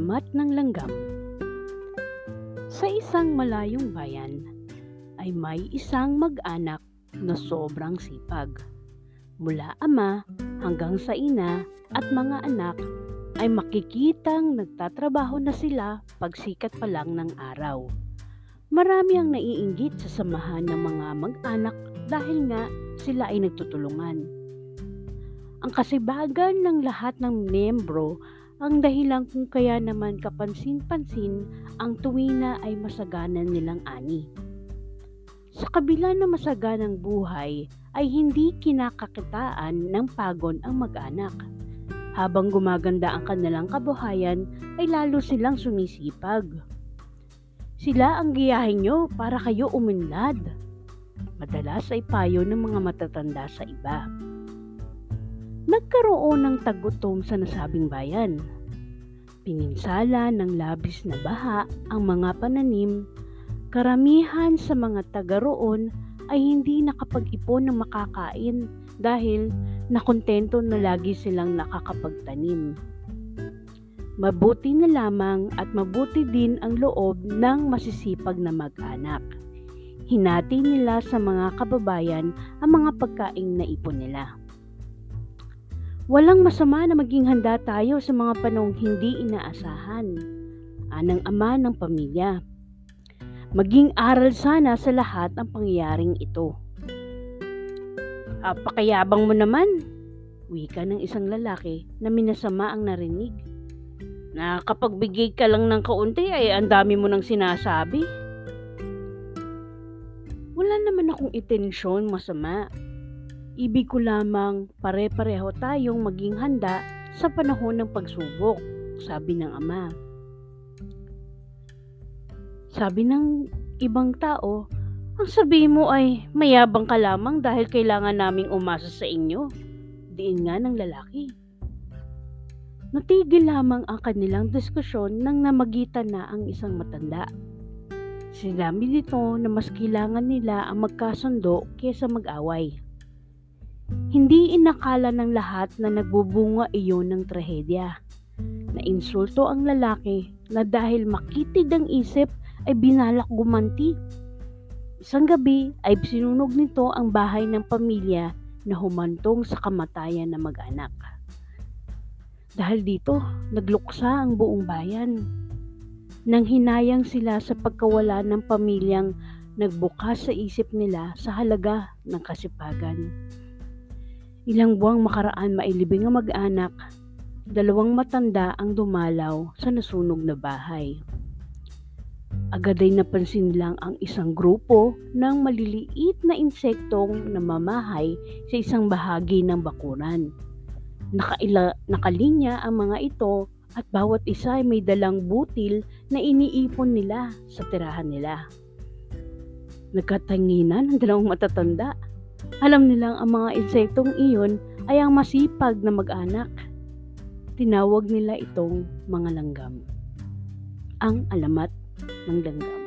alamat ng langgam. Sa isang malayong bayan ay may isang mag-anak na sobrang sipag. Mula ama hanggang sa ina at mga anak ay makikitang nagtatrabaho na sila pagsikat pa lang ng araw. Marami ang naiinggit sa samahan ng mga mag-anak dahil nga sila ay nagtutulungan. Ang kasibagan ng lahat ng miyembro ang dahilan kung kaya naman kapansin-pansin ang tuwina ay masagana nilang ani. Sa kabila ng masaganang buhay ay hindi kinakakitaan ng pagod ang mag-anak. Habang gumaganda ang kanilang kabuhayan ay lalo silang sumisipag. Sila ang giyahin nyo para kayo umunlad. Madalas ay payo ng mga matatanda sa iba. Nagkaroon ng tagutom sa nasabing bayan. Pininsala ng labis na baha ang mga pananim. Karamihan sa mga taga roon ay hindi nakapag-ipon ng makakain dahil nakontento na lagi silang nakakapagtanim. Mabuti na lamang at mabuti din ang loob ng masisipag na mag-anak. Hinati nila sa mga kababayan ang mga pagkaing naipon nila. Walang masama na maging handa tayo sa mga panahong hindi inaasahan. Anang ama ng pamilya. Maging aral sana sa lahat ang pangyayaring ito. Pakayabang mo naman, wika ng isang lalaki na minasama ang narinig. Na kapag bigay ka lang ng kaunti ay ang dami mo nang sinasabi. Wala naman akong intensyon masama. Ibig ko lamang pare-pareho tayong maging handa sa panahon ng pagsubok, sabi ng ama. Sabi ng ibang tao, ang sabi mo ay mayabang ka lamang dahil kailangan naming umasa sa inyo. Diin nga ng lalaki. Natigil lamang ang kanilang diskusyon nang namagitan na ang isang matanda. Sinabi nito na mas kailangan nila ang magkasundo kaysa mag-away. Hindi inakala ng lahat na nagbubunga iyon ng trahedya. Nainsulto ang lalaki na dahil makitid ang isip ay binalak gumanti. Isang gabi ay sinunog nito ang bahay ng pamilya na humantong sa kamatayan ng mag-anak. Dahil dito, nagluksa ang buong bayan. Nang hinayang sila sa pagkawala ng pamilyang nagbukas sa isip nila sa halaga ng kasipagan. Ilang buwang makaraan mailibing ang mag-anak, 2 matanda ang dumalaw sa nasunog na bahay. Agad ay napansin lang ang isang grupo ng maliliit na insektong namamahay sa isang bahagi ng bakuran. Nakalinya ang mga ito at bawat isa ay may dalang butil na iniipon nila sa tirahan nila. Nagkatanginan ang 2 matatanda. Alam nilang ang mga insektong iyon ay ang masipag na mag-anak. Tinawag nila itong mga langgam. Ang alamat ng langgam.